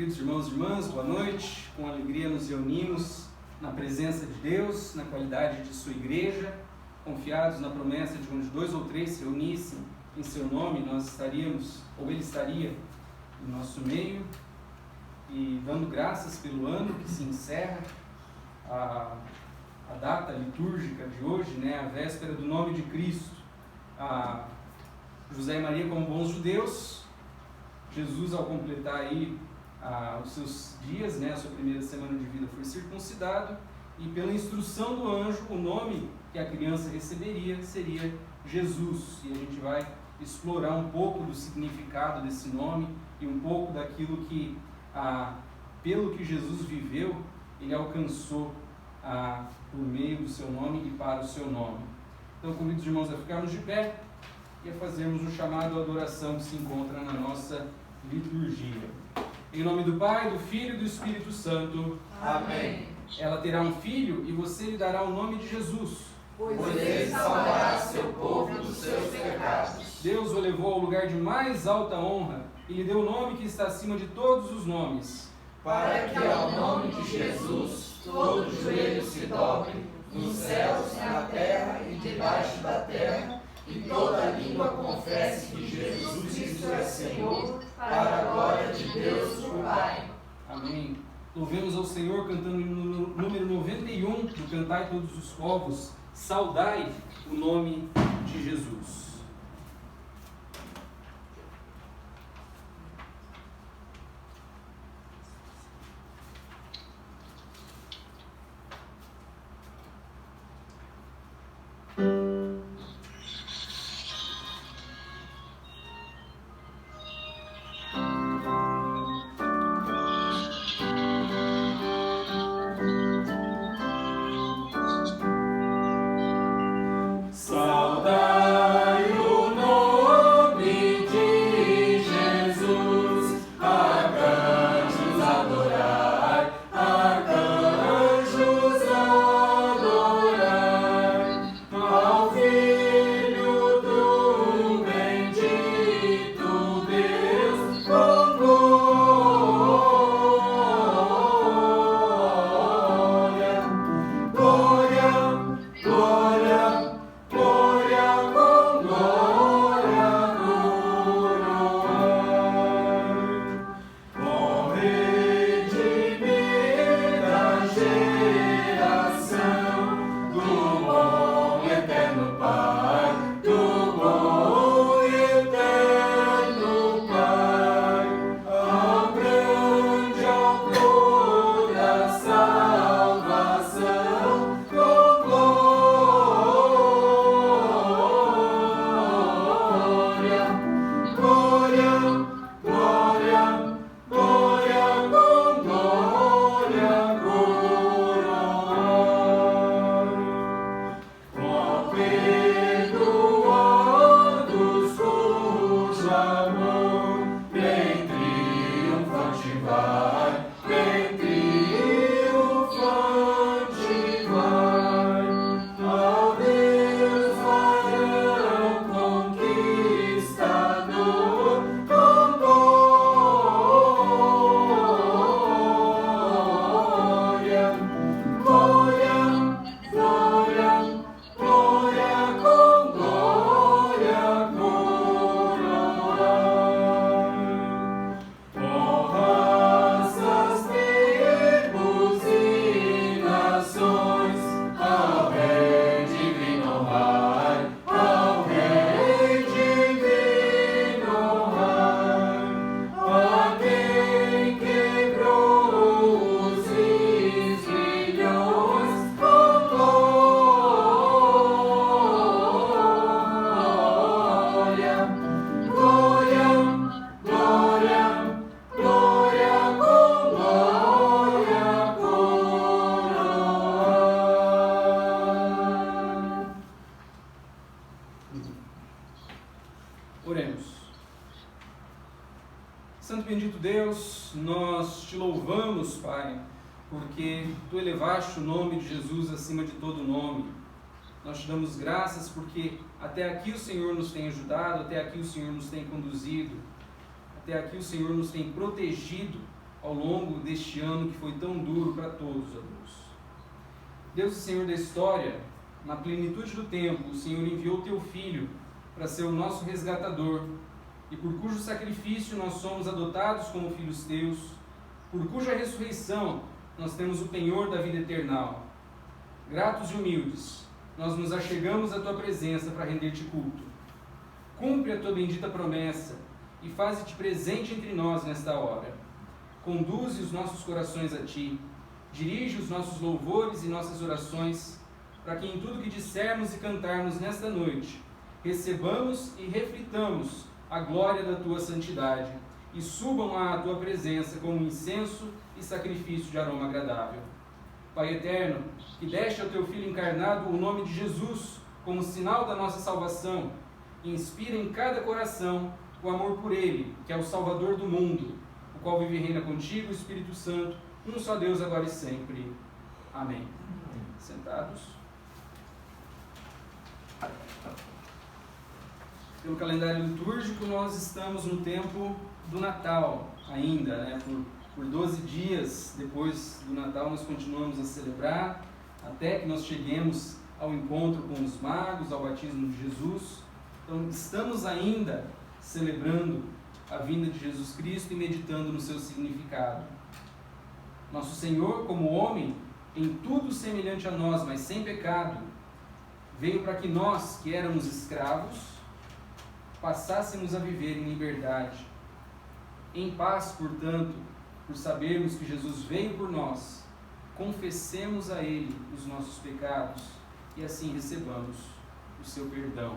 Queridos irmãos e irmãs, boa noite. Com alegria nos reunimos na presença de Deus, na qualidade de sua igreja, confiados na promessa de onde 2 ou 3 se reunissem em seu nome, nós estaríamos, ou Ele estaria em nosso meio, e dando graças pelo ano que se encerra, a data litúrgica de hoje, a véspera do nome de Cristo, a José e Maria como bons judeus, Jesus ao completar aí os seus dias, a sua primeira semana de vida foi circuncidado, e pela instrução do anjo, o nome que a criança receberia seria Jesus, e a gente vai explorar um pouco do significado desse nome e um pouco daquilo que pelo que Jesus viveu, ele alcançou por meio do seu nome e para o seu nome. Então, convido os irmãos a ficarmos de pé e a fazermos o chamado à adoração que se encontra na nossa liturgia. Em nome do Pai, do Filho e do Espírito Santo. Amém. Ela terá um filho e você lhe dará o nome de Jesus, pois ele salvará seu povo dos seus pecados. Deus o levou ao lugar de mais alta honra e lhe deu o nome que está acima de todos os nomes, para que ao nome de Jesus todo joelho se dobre, nos céus, na terra e debaixo da terra, e toda língua confesse que Jesus Cristo é Senhor, para a glória de Deus o Pai. Amém. Louvemos ao Senhor cantando no número 91 do Cantai Todos os Povos, saudai o nome de Jesus. Oremos. Santo bendito Deus, nós te louvamos, Pai, porque Tu elevaste o nome de Jesus acima de todo nome. Nós te damos graças porque até aqui o Senhor nos tem ajudado, até aqui o Senhor nos tem conduzido, até aqui o Senhor nos tem protegido ao longo deste ano que foi tão duro para todos, ó Deus. Deus e Senhor da história, na plenitude do tempo, o Senhor enviou o Teu Filho para ser o nosso resgatador, e por cujo sacrifício nós somos adotados como filhos Teus, por cuja ressurreição nós temos o penhor da vida eternal. Gratos e humildes, nós nos achegamos à Tua presença para render-te culto. Cumpre a Tua bendita promessa e faze-te presente entre nós nesta hora. Conduze os nossos corações a Ti, dirige os nossos louvores e nossas orações, para que em tudo que dissermos e cantarmos nesta noite, recebamos e reflitamos a glória da Tua santidade, e subam à tua presença como incenso e sacrifício de aroma agradável. Pai eterno, que deste ao teu Filho encarnado o nome de Jesus como sinal da nossa salvação, inspira em cada coração o amor por Ele, que é o Salvador do mundo, o qual vive e reina contigo, o Espírito Santo, um só Deus, agora e sempre. Amém. Sentados. Pelo calendário litúrgico, nós estamos no tempo do Natal ainda, né? Por 12 dias depois do Natal nós continuamos a celebrar, até que nós cheguemos ao encontro com os magos, ao batismo de Jesus. Então estamos ainda celebrando a vinda de Jesus Cristo e meditando no seu significado. Nosso Senhor, como homem, em tudo semelhante a nós, mas sem pecado, veio para que nós, que éramos escravos, passássemos a viver em liberdade. Em paz, portanto, por sabermos que Jesus veio por nós, confessemos a Ele os nossos pecados e assim recebamos o seu perdão.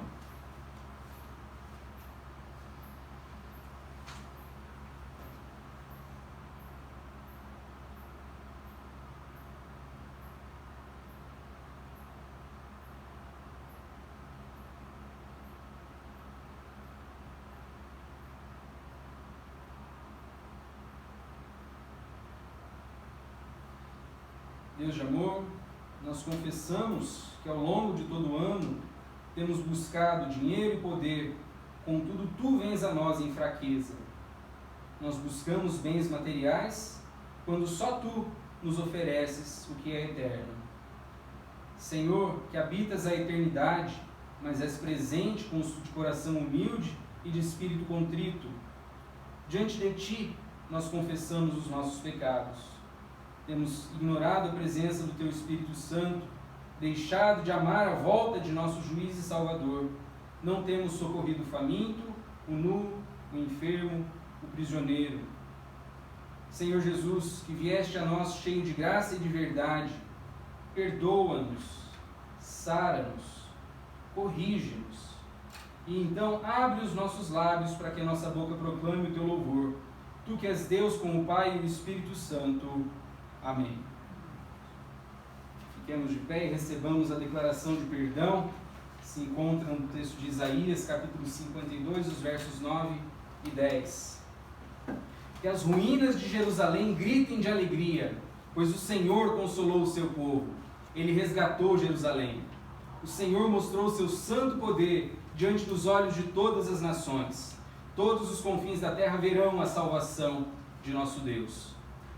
Deus de amor, nós confessamos que ao longo de todo o ano temos buscado dinheiro e poder, contudo tu vens a nós em fraqueza. Nós buscamos bens materiais quando só tu nos ofereces o que é eterno. Senhor, que habitas a eternidade, mas és presente de coração humilde e de espírito contrito, diante de ti nós confessamos os nossos pecados. Temos ignorado a presença do Teu Espírito Santo, deixado de amar a volta de nosso Juiz e Salvador. Não temos socorrido o faminto, o nu, o enfermo, o prisioneiro. Senhor Jesus, que vieste a nós cheio de graça e de verdade, perdoa-nos, sara-nos, corrige-nos. E então abre os nossos lábios para que a nossa boca proclame o Teu louvor. Tu que és Deus com o Pai e o Espírito Santo. Amém. Fiquemos de pé e recebamos a declaração de perdão, que se encontra no texto de Isaías, capítulo 52, os versos 9 e 10. Que as ruínas de Jerusalém gritem de alegria, pois o Senhor consolou o seu povo. Ele resgatou Jerusalém. O Senhor mostrou o seu santo poder diante dos olhos de todas as nações. Todos os confins da terra verão a salvação de nosso Deus.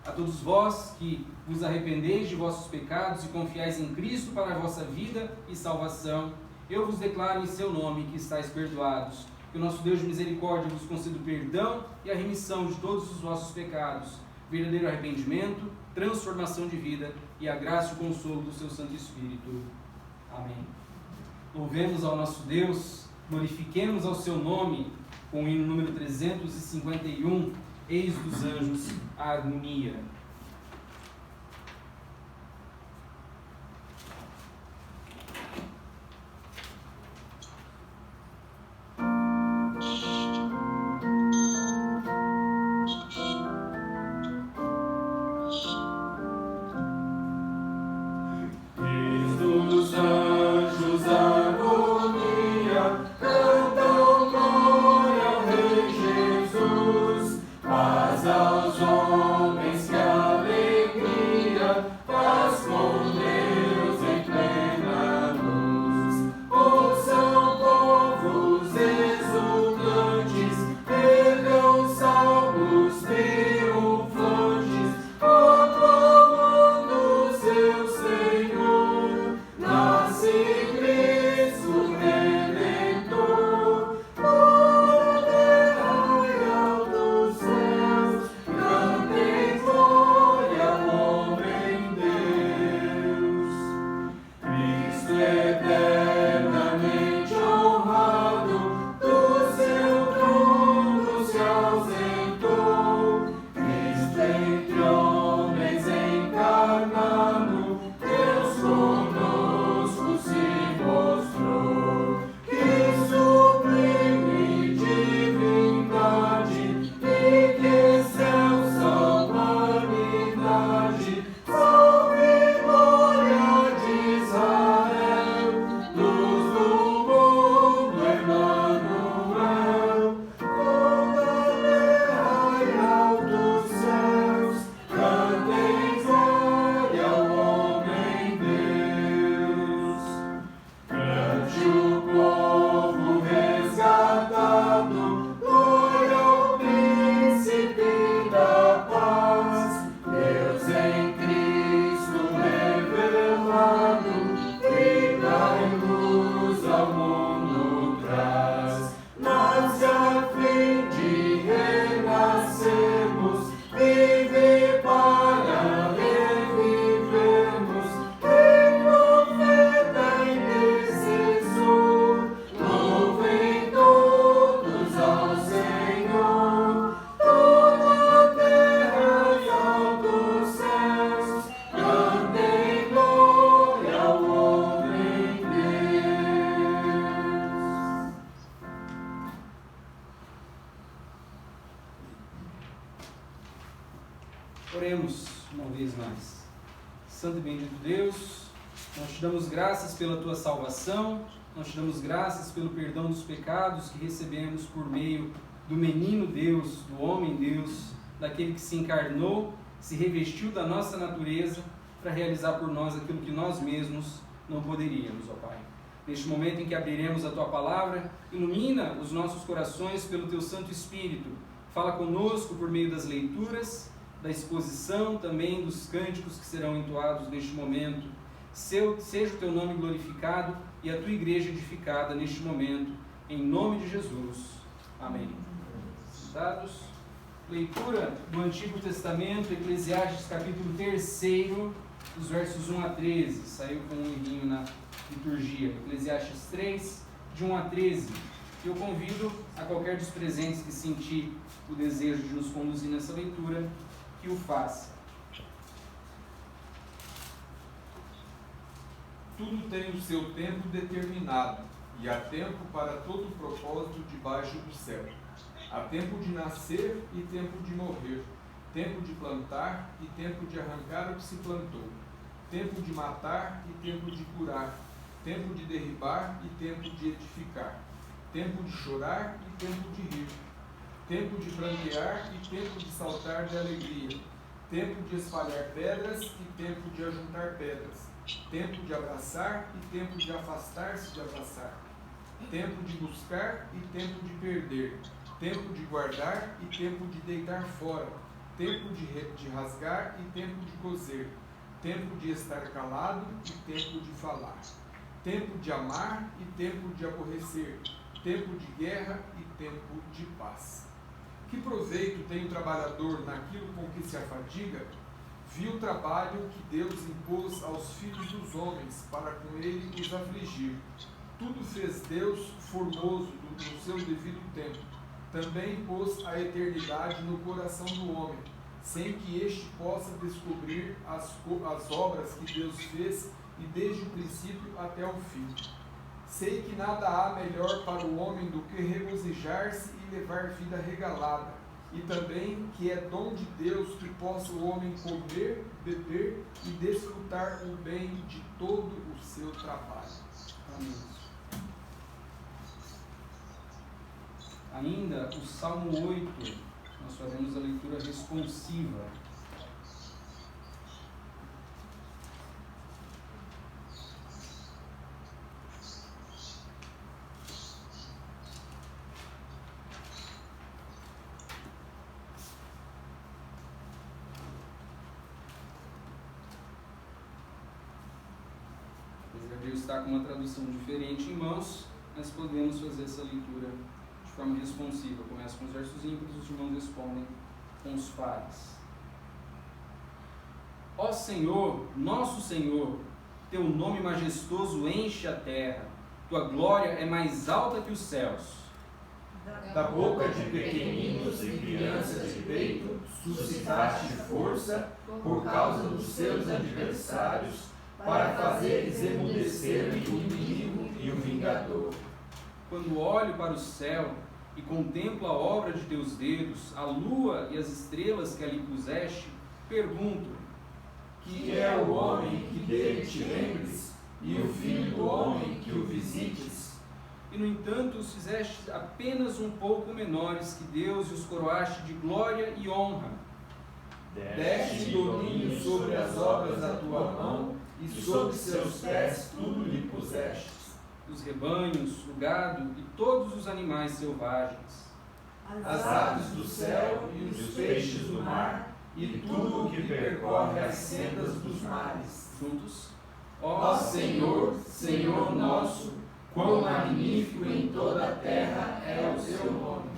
A todos vós que vos arrependeis de vossos pecados e confiais em Cristo para a vossa vida e salvação, eu vos declaro em seu nome que estáis perdoados. Que o nosso Deus de misericórdia vos conceda o perdão e a remissão de todos os vossos pecados, verdadeiro arrependimento, transformação de vida e a graça e o consolo do seu Santo Espírito. Amém. Louvemos ao nosso Deus, glorifiquemos ao seu nome, com o hino número 351, Eis dos anjos a harmonia. Aos homens que Oremos uma vez mais. Santo e bendito Deus, nós te damos graças pela tua salvação, nós te damos graças pelo perdão dos pecados que recebemos por meio do menino Deus, do homem Deus, daquele que se encarnou, se revestiu da nossa natureza para realizar por nós aquilo que nós mesmos não poderíamos, ó Pai. Neste momento em que abriremos a tua palavra, ilumina os nossos corações pelo teu Santo Espírito. Fala conosco por meio das leituras, da exposição, também dos cânticos que serão entoados neste momento. Seja o teu nome glorificado e a tua igreja edificada neste momento, em nome de Jesus. Amém. Sentados. Leitura do Antigo Testamento, Eclesiastes capítulo 3, dos versos 1 a 13. Saiu com um errinho na liturgia. Eclesiastes 3, de 1 a 13. Eu convido a qualquer dos presentes que sentir o desejo de nos conduzir nessa leitura, que o faça. Tudo tem o seu tempo determinado, e há tempo para todo propósito debaixo do céu. Há tempo de nascer e tempo de morrer, tempo de plantar e tempo de arrancar o que se plantou, tempo de matar e tempo de curar, tempo de derribar e tempo de edificar, tempo de chorar e tempo de rir, tempo de prantear e tempo de saltar de alegria, tempo de espalhar pedras e tempo de ajuntar pedras, tempo de abraçar e tempo de afastar-se de abraçar, tempo de buscar e tempo de perder, tempo de guardar e tempo de deitar fora, tempo de rasgar e tempo de coser, tempo de estar calado e tempo de falar, tempo de amar e tempo de aborrecer, tempo de guerra e tempo de paz. Que proveito tem o trabalhador naquilo com que se afadiga? Viu o trabalho que Deus impôs aos filhos dos homens para com ele os afligir. Tudo fez Deus formoso no seu devido tempo. Também pôs a eternidade no coração do homem, sem que este possa descobrir as obras que Deus fez e desde o princípio até o fim. Sei que nada há melhor para o homem do que regozijar-se e levar vida regalada, e também que é dom de Deus que possa o homem comer, beber e desfrutar o bem de todo o seu trabalho. Amém. Ainda o Salmo 8, nós faremos a leitura responsiva. Apesar de eu estar com uma tradução diferente em mãos, nós podemos fazer essa leitura de forma responsiva. Começa com os versos ímpares, os irmãos respondem com os pares. Ó Senhor, nosso Senhor, teu nome majestoso enche a terra, tua glória é mais alta que os céus. Da boca de pequeninos e crianças de peito, suscitaste força por causa dos seus adversários, para fazeres emudecer o inimigo e o vingador. Quando olho para o céu e contemplo a obra de teus dedos, a lua e as estrelas que ali puseste, pergunto: que é o homem que dele te lembres, e o filho do homem que o visites? E no entanto os fizeste apenas um pouco menores que Deus e os coroaste de glória e honra. Deste domínio sobre as obras da tua mão, e sob seus pés tudo lhe puseste. Os rebanhos, o gado e todos os animais selvagens, as aves do céu e os peixes do mar, e tudo o que percorre as sendas dos mares. Juntos. Ó Senhor, Senhor nosso, quão magnífico em toda a terra é o seu nome.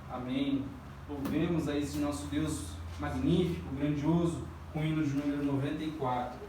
Amém. Louvemos a esse nosso Deus magnífico, grandioso, com o hino de número 94.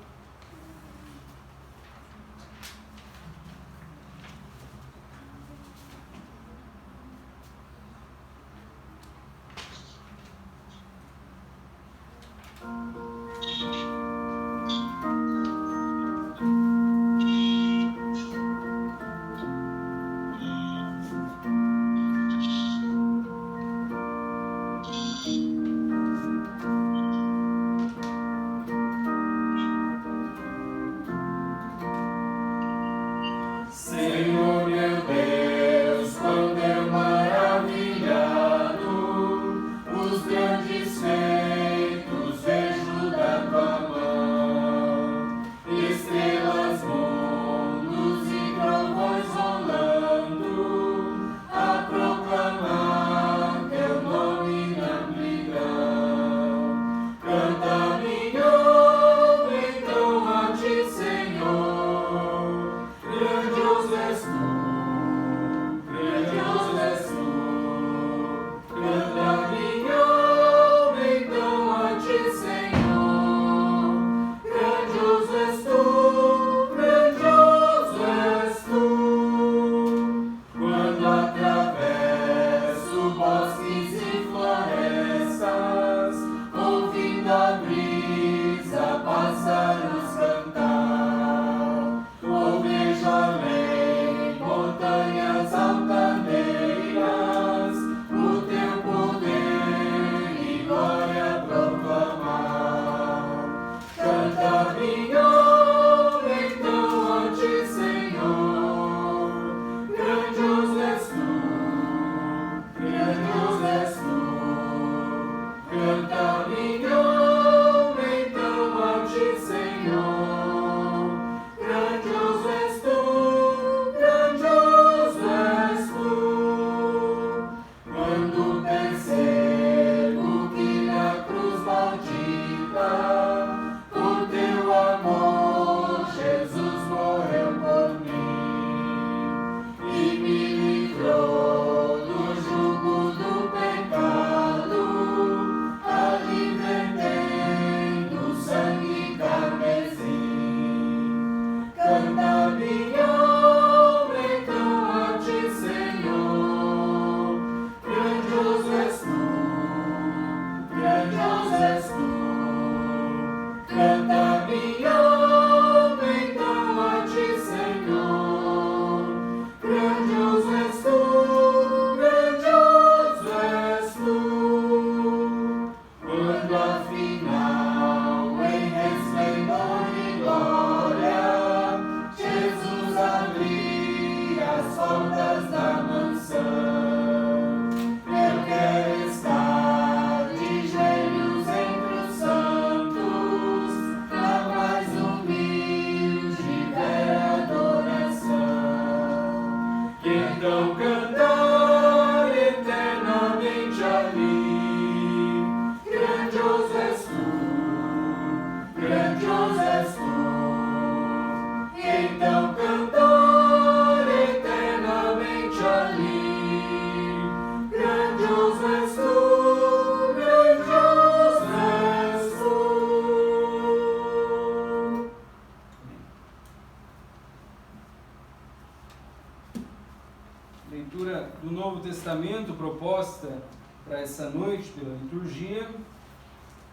Testamento proposta para essa noite pela liturgia,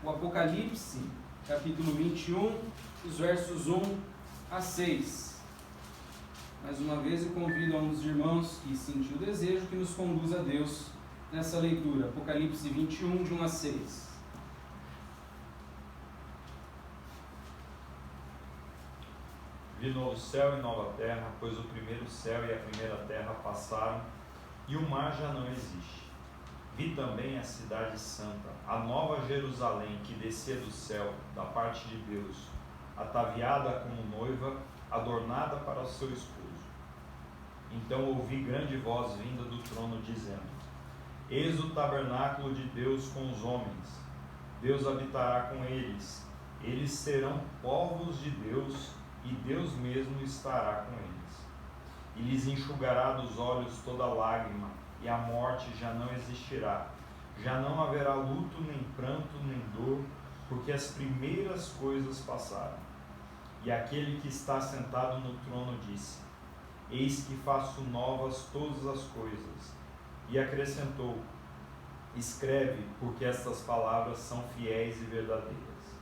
o Apocalipse, capítulo 21, os versos 1 a 6. Mais uma vez eu convido a um dos irmãos que sentiu o desejo que nos conduza a Deus nessa leitura. Apocalipse 21, de 1 a 6. Vi novo céu e nova terra, pois o primeiro céu e a primeira terra passaram, e o mar já não existe. Vi também a cidade santa, a nova Jerusalém, que descia do céu, da parte de Deus, ataviada como noiva, adornada para o seu esposo. Então ouvi grande voz vinda do trono, dizendo: Eis o tabernáculo de Deus com os homens. Deus habitará com eles. Eles serão povos de Deus, e Deus mesmo estará com eles. E lhes enxugará dos olhos toda lágrima, e a morte já não existirá. Já não haverá luto, nem pranto, nem dor, porque as primeiras coisas passaram. E aquele que está sentado no trono disse: Eis que faço novas todas as coisas. E acrescentou: Escreve, porque estas palavras são fiéis e verdadeiras.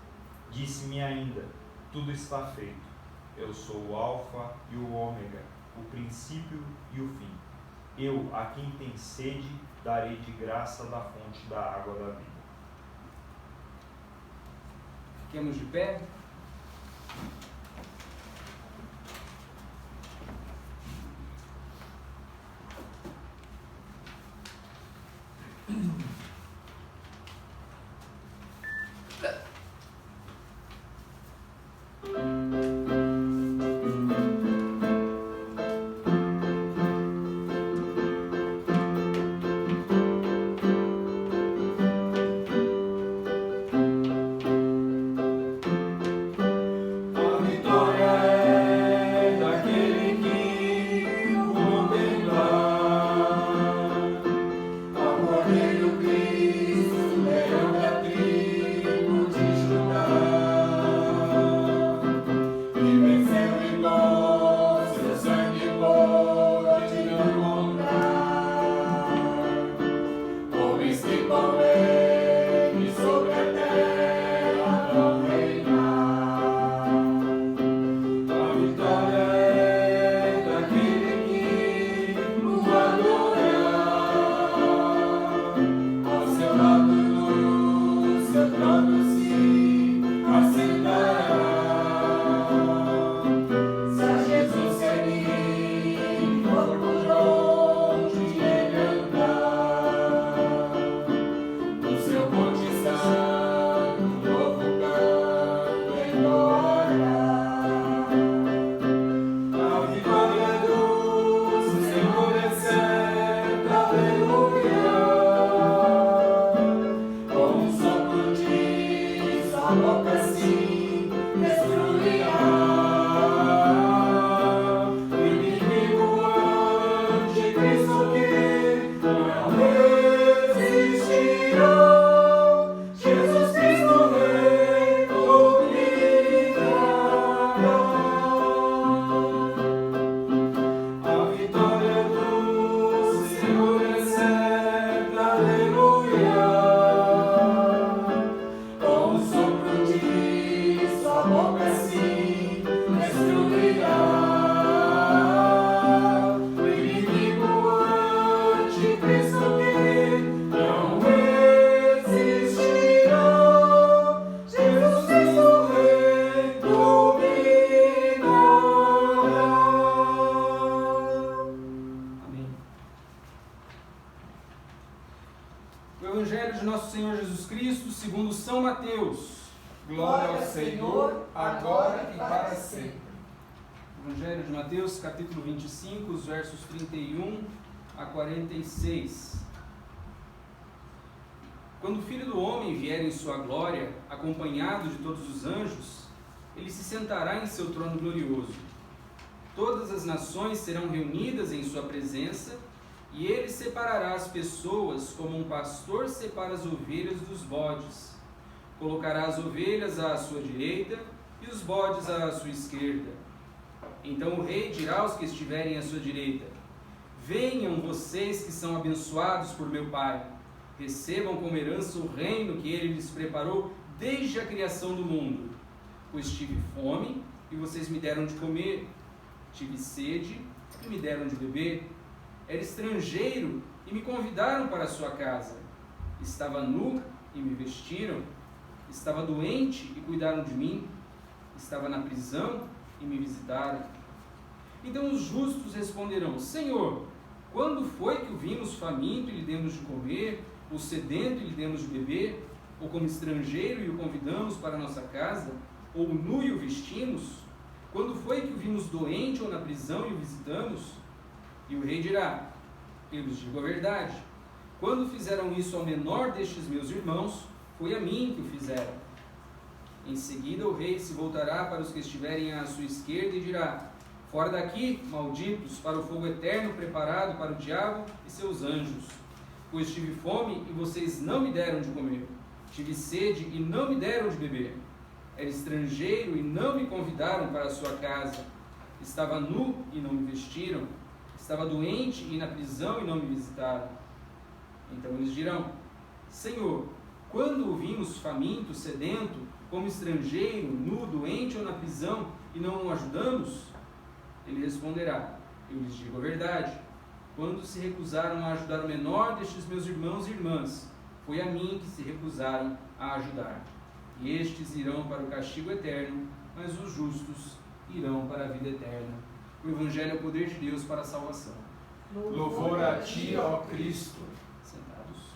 Disse-me ainda: Tudo está feito. Eu sou o Alfa e o Ômega, o princípio e o fim. Eu, a quem tem sede, darei de graça da fonte da água da vida. Fiquemos de pé. Evangelho de Nosso Senhor Jesus Cristo, segundo São Mateus. Glória ao Senhor, agora e para sempre. Evangelho de Mateus, capítulo 25, os versos 31 a 46. Quando o Filho do Homem vier em sua glória, acompanhado de todos os anjos, ele se sentará em seu trono glorioso. Todas as nações serão reunidas em sua presença, e ele separará as pessoas como um pastor separa as ovelhas dos bodes. Colocará as ovelhas à sua direita e os bodes à sua esquerda. Então o rei dirá aos que estiverem à sua direita: venham vocês que são abençoados por meu Pai, recebam como herança o reino que ele lhes preparou desde a criação do mundo. Pois tive fome e vocês me deram de comer, tive sede e me deram de beber, era estrangeiro e me convidaram para a sua casa, estava nu e me vestiram, estava doente e cuidaram de mim, estava na prisão e me visitaram. Então os justos responderão: Senhor, quando foi que o vimos faminto e lhe demos de comer, ou sedento e lhe demos de beber, ou como estrangeiro e o convidamos para a nossa casa, ou nu e o vestimos? Quando foi que o vimos doente ou na prisão e o visitamos? E o rei dirá: eu lhes digo a verdade, quando fizeram isso ao menor destes meus irmãos, foi a mim que o fizeram. Em seguida o rei se voltará para os que estiverem à sua esquerda e dirá: fora daqui, malditos, para o fogo eterno preparado para o diabo e seus anjos. Pois tive fome e vocês não me deram de comer, tive sede e não me deram de beber, era estrangeiro e não me convidaram para a sua casa, estava nu e não me vestiram, estava doente e na prisão e não me visitaram. Então eles dirão: Senhor, quando o vimos faminto, sedento, como estrangeiro, nu, doente ou na prisão e não o ajudamos? Ele responderá: eu lhes digo a verdade, quando se recusaram a ajudar o menor destes meus irmãos e irmãs, foi a mim que se recusaram a ajudar. E estes irão para o castigo eterno, mas os justos irão para a vida eterna. O Evangelho é o poder de Deus para a salvação. Louvor a ti, ó Cristo. Sentados.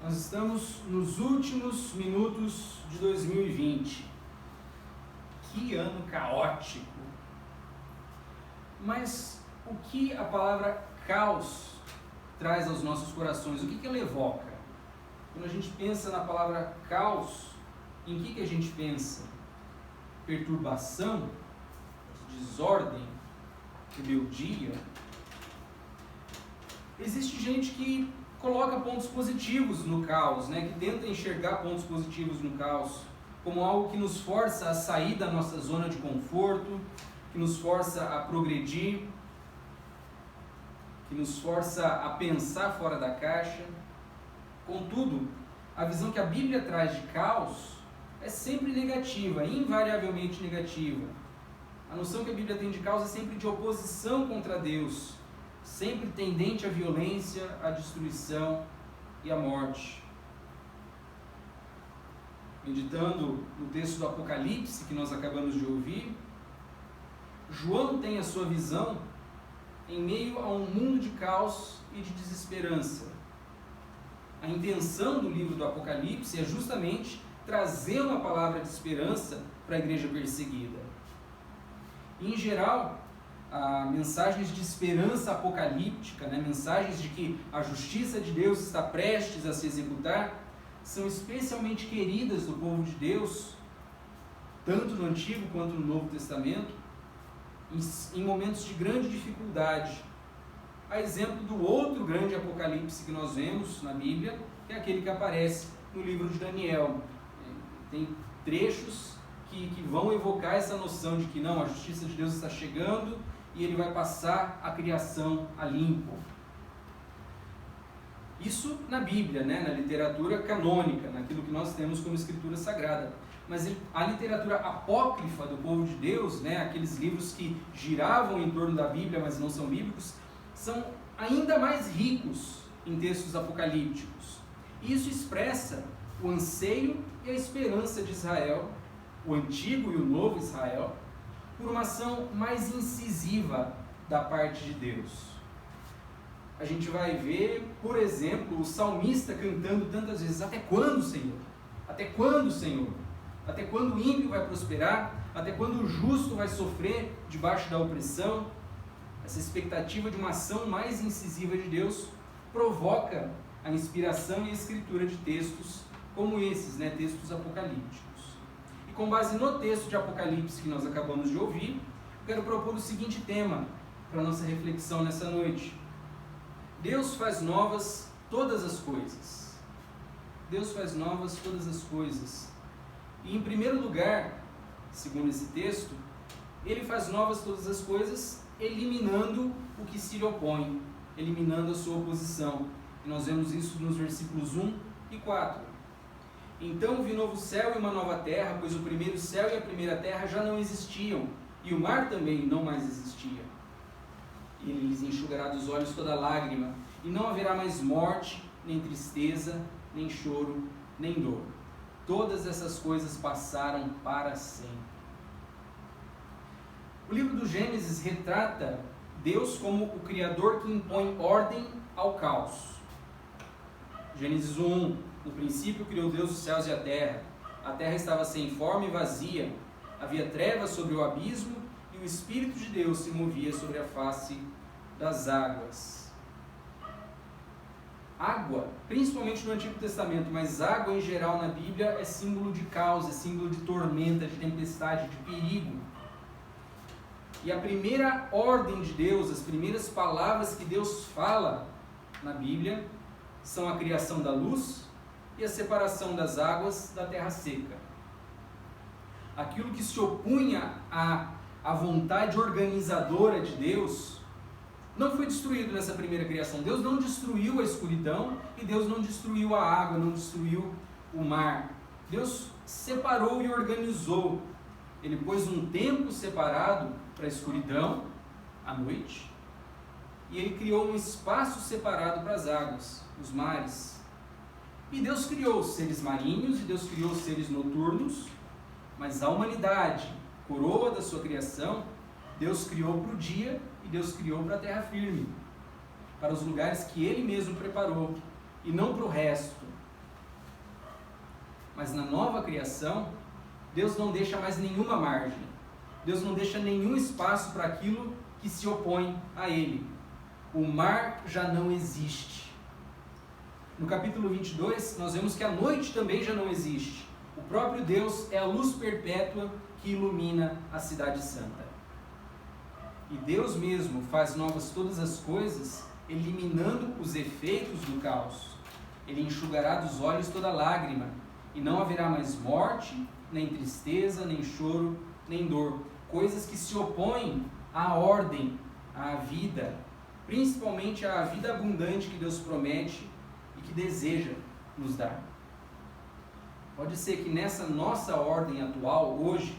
Nós estamos nos últimos minutos de 2020. Que ano caótico! Mas o que a palavra caos traz aos nossos corações? O que ela evoca? Quando a gente pensa na palavra caos, em que a gente pensa? Perturbação? Desordem? Rebeldia? Existe gente que coloca pontos positivos no caos, né? Que tenta enxergar pontos positivos no caos, como algo que nos força a sair da nossa zona de conforto, que nos força a progredir, que nos força a pensar fora da caixa. Contudo, a visão que a Bíblia traz de caos é sempre negativa, invariavelmente negativa. A noção que a Bíblia tem de caos é sempre de oposição contra Deus, sempre tendente à violência, à destruição e à morte. Meditando no texto do Apocalipse que nós acabamos de ouvir, João tem a sua visão em meio a um mundo de caos e de desesperança. A intenção do livro do Apocalipse é justamente trazer uma palavra de esperança para a igreja perseguida. E, em geral, mensagens de esperança apocalíptica, né, mensagens de que a justiça de Deus está prestes a se executar, são especialmente queridas do povo de Deus, tanto no Antigo quanto no Novo Testamento, em momentos de grande dificuldade. A exemplo do outro grande apocalipse que nós vemos na Bíblia, que é aquele que aparece no livro de Daniel. Tem trechos que vão evocar essa noção de que não, a justiça de Deus está chegando e ele vai passar a criação a limpo. Isso na Bíblia, né, na literatura canônica, naquilo que nós temos como escritura sagrada. Mas a literatura apócrifa do povo de Deus, né, aqueles livros que giravam em torno da Bíblia, mas não são bíblicos, são ainda mais ricos em textos apocalípticos. E isso expressa o anseio e a esperança de Israel, o antigo e o novo Israel, por uma ação mais incisiva da parte de Deus. A gente vai ver, por exemplo, o salmista cantando tantas vezes: até quando, Senhor? Até quando, Senhor? Até quando o ímpio vai prosperar? Até quando o justo vai sofrer debaixo da opressão? Essa expectativa de uma ação mais incisiva de Deus provoca a inspiração e a escritura de textos como esses, né, textos apocalípticos. E com base no texto de Apocalipse que nós acabamos de ouvir, quero propor o seguinte tema para a nossa reflexão nessa noite: Deus faz novas todas as coisas. Deus faz novas todas as coisas. E em primeiro lugar, segundo esse texto, Ele faz novas todas as coisas, eliminando o que se lhe opõe, eliminando a sua oposição. E nós vemos isso nos versículos 1 e 4. Então vi novo céu e uma nova terra, pois o primeiro céu e a primeira terra já não existiam, e o mar também não mais existia. Ele lhes enxugará dos olhos toda lágrima, e não haverá mais morte, nem tristeza, nem choro, nem dor. Todas essas coisas passaram para sempre. O livro do Gênesis retrata Deus como o Criador que impõe ordem ao caos. Gênesis 1, no princípio criou Deus os céus e a terra estava sem forma e vazia, havia trevas sobre o abismo, e o Espírito de Deus se movia sobre a face das águas. Água, principalmente no Antigo Testamento, mas água em geral na Bíblia é símbolo de caos, é símbolo de tormenta, de tempestade, de perigo. E a primeira ordem de Deus, as primeiras palavras que Deus fala na Bíblia são a criação da luz e a separação das águas da terra seca. Aquilo que se opunha à vontade organizadora de Deus não foi destruído nessa primeira criação. Deus não destruiu a escuridão e Deus não destruiu a água, não destruiu o mar. Deus separou e organizou. Ele pôs um tempo separado para a escuridão, à noite, e Ele criou um espaço separado para as águas, os mares. E Deus criou os seres marinhos e Deus criou os seres noturnos, mas a humanidade, coroa da sua criação, Deus criou para o dia e Deus criou para a terra firme, para os lugares que Ele mesmo preparou, e não para o resto. Mas na nova criação, Deus não deixa mais nenhuma margem, Deus não deixa nenhum espaço para aquilo que se opõe a Ele. O mar já não existe. No capítulo 22, nós vemos que a noite também já não existe. O próprio Deus é a luz perpétua que ilumina a cidade santa. E Deus mesmo faz novas todas as coisas, eliminando os efeitos do caos. Ele enxugará dos olhos toda lágrima, e não haverá mais morte, nem tristeza, nem choro, nem dor. Coisas que se opõem à ordem, à vida, principalmente à vida abundante que Deus promete e que deseja nos dar. Pode ser que nessa nossa ordem atual, hoje,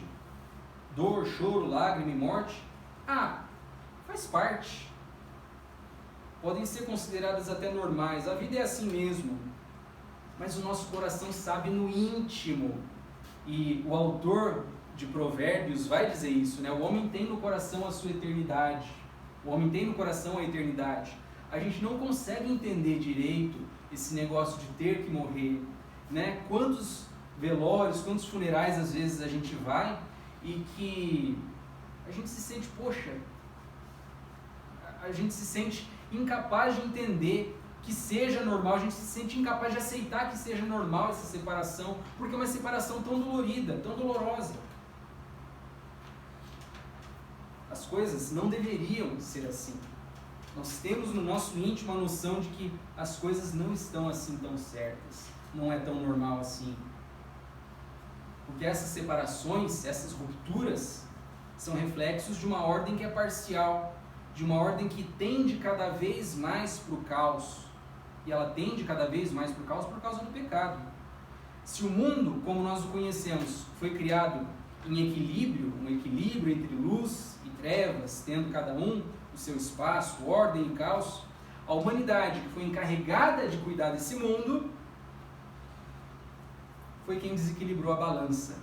dor, choro, lágrima e morte, faz parte. Podem ser consideradas até normais, a vida é assim mesmo. Mas o nosso coração sabe no íntimo, e o autor de Provérbios vai dizer isso, né? O homem tem no coração a sua eternidade, o homem tem no coração a eternidade. A gente não consegue entender direito esse negócio de ter que morrer, né? Quantos velórios, quantos funerais às vezes a gente vai e que a gente se sente, a gente se sente incapaz de entender que seja normal, a gente se sente incapaz de aceitar que seja normal essa separação, porque é uma separação tão dolorida, tão dolorosa. As coisas não deveriam ser assim. Nós temos no nosso íntimo a noção de que as coisas não estão assim tão certas, não é tão normal assim. Porque essas separações, essas rupturas, são reflexos de uma ordem que é parcial, de uma ordem que tende cada vez mais para o caos. E ela tende cada vez mais para o caos por causa do pecado. Se o mundo, como nós o conhecemos, foi criado em equilíbrio, um equilíbrio entre luz e trevas, tendo cada um o seu espaço, ordem e caos, a humanidade que foi encarregada de cuidar desse mundo foi quem desequilibrou a balança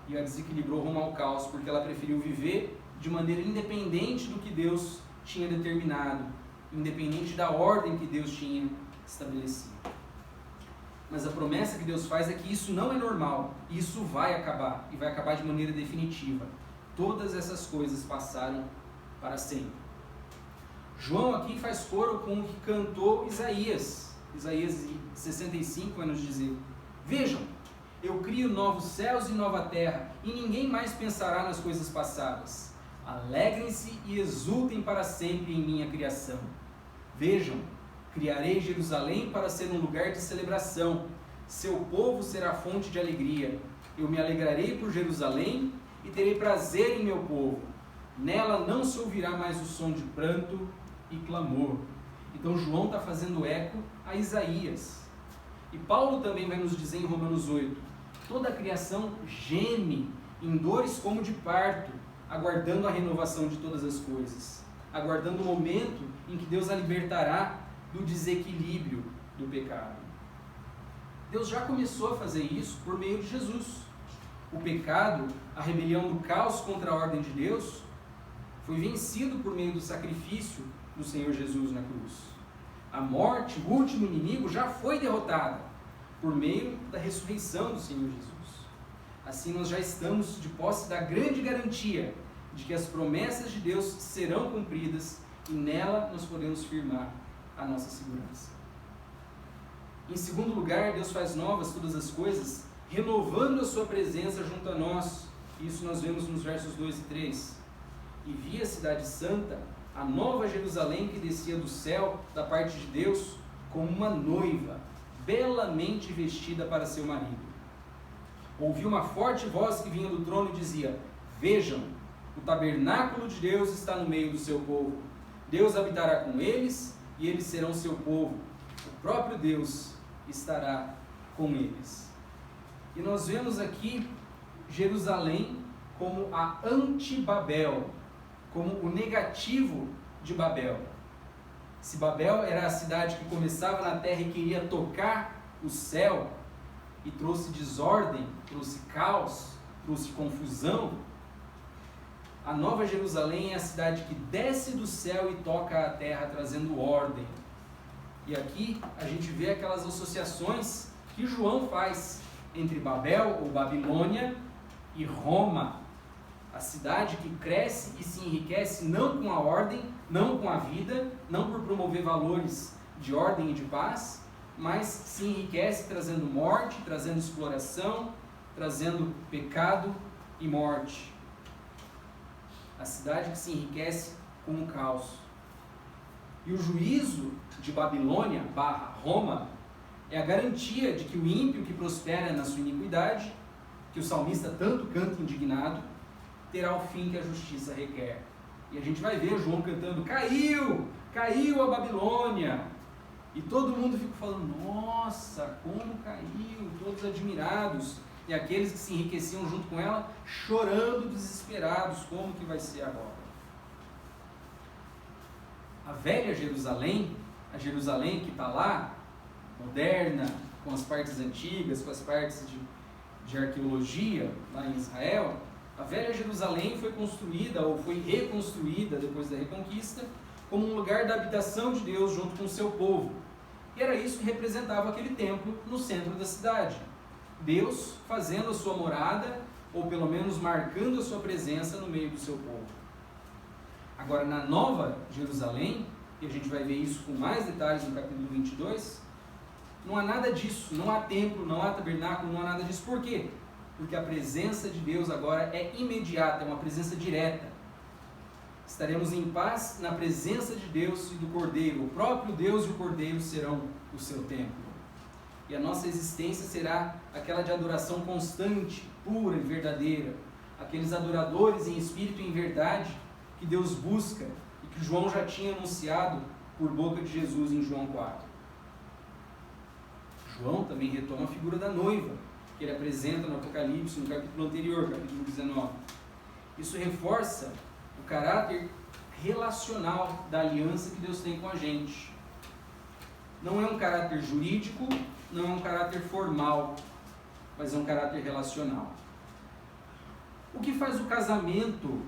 e a desequilibrou rumo ao caos, porque ela preferiu viver de maneira independente do que Deus tinha determinado, independente da ordem que Deus tinha estabelecido. Mas a promessa que Deus faz é que isso não é normal, isso vai acabar, e vai acabar de maneira definitiva. Todas essas coisas passaram para sempre. João aqui faz coro com o que cantou Isaías. Isaías 65 vai nos dizer: vejam, eu crio novos céus e nova terra, e ninguém mais pensará nas coisas passadas. Alegrem-se e exultem para sempre em minha criação. Vejam, Criarei Jerusalém para ser um lugar de celebração. Seu povo será fonte de alegria. Eu me alegrarei por Jerusalém e terei prazer em meu povo. Nela não se ouvirá mais o som de pranto e clamor. Então João está fazendo eco a Isaías. E Paulo também vai nos dizer em Romanos 8, toda a criação geme em dores como de parto, aguardando a renovação de todas as coisas, aguardando o momento em que Deus a libertará do desequilíbrio do pecado. Deus já começou a fazer isso por meio de Jesus. O pecado, a rebelião do caos contra a ordem de Deus, foi vencido por meio do sacrifício do Senhor Jesus na cruz. A morte, o último inimigo, já foi derrotada por meio da ressurreição do Senhor Jesus. Assim nós já estamos de posse da grande garantia de que as promessas de Deus serão cumpridas e nela nós podemos firmar a nossa segurança. Em segundo lugar, Deus faz novas todas as coisas, renovando a sua presença junto a nós. Isso nós vemos nos versos 2 e 3. E vi a cidade santa, a nova Jerusalém que descia do céu, da parte de Deus, como uma noiva, belamente vestida para seu marido. Ouvi uma forte voz que vinha do trono e dizia: vejam, o tabernáculo de Deus está no meio do seu povo. Deus habitará com eles e eles serão seu povo. O próprio Deus estará com eles. E nós vemos aqui Jerusalém como a anti-Babel, como o negativo de Babel. Se Babel era a cidade que começava na terra e queria tocar o céu, e trouxe desordem, trouxe caos, trouxe confusão, a Nova Jerusalém é a cidade que desce do céu e toca a terra, trazendo ordem. E aqui a gente vê aquelas associações que João faz entre Babel ou Babilônia e Roma, a cidade que cresce e se enriquece não com a ordem, não com a vida, não por promover valores de ordem e de paz, mas se enriquece trazendo morte, trazendo exploração, trazendo pecado e morte. A cidade que se enriquece com o caos. E o juízo de Babilônia / Roma é a garantia de que o ímpio que prospera na sua iniquidade, que o salmista tanto canta indignado, terá o fim que a justiça requer. E a gente vai ver João cantando: caiu, caiu a Babilônia. E todo mundo fica falando: nossa, como caiu, todos admirados. E aqueles que se enriqueciam junto com ela, chorando, desesperados, como que vai ser agora? A velha Jerusalém, a Jerusalém que está lá, moderna, com as partes antigas, com as partes de arqueologia, lá em Israel, a velha Jerusalém foi construída ou foi reconstruída depois da Reconquista como um lugar da habitação de Deus junto com o seu povo. E era isso que representava aquele templo no centro da cidade. Deus fazendo a sua morada, ou pelo menos marcando a sua presença no meio do seu povo. Agora, na Nova Jerusalém, e a gente vai ver isso com mais detalhes no capítulo 22, não há nada disso, não há templo, não há tabernáculo, não há nada disso. Por quê? Porque a presença de Deus agora é imediata, é uma presença direta. Estaremos em paz na presença de Deus e do Cordeiro. O próprio Deus e o Cordeiro serão o seu templo. E a nossa existência será aquela de adoração constante, pura e verdadeira. Aqueles adoradores em espírito e em verdade que Deus busca e que João já tinha anunciado por boca de Jesus em João 4. João também retoma a figura da noiva, que ele apresenta no Apocalipse, no capítulo anterior, capítulo 19. Isso reforça o caráter relacional da aliança que Deus tem com a gente. Não é um caráter jurídico, não é um caráter formal, mas é um caráter relacional. O que faz o casamento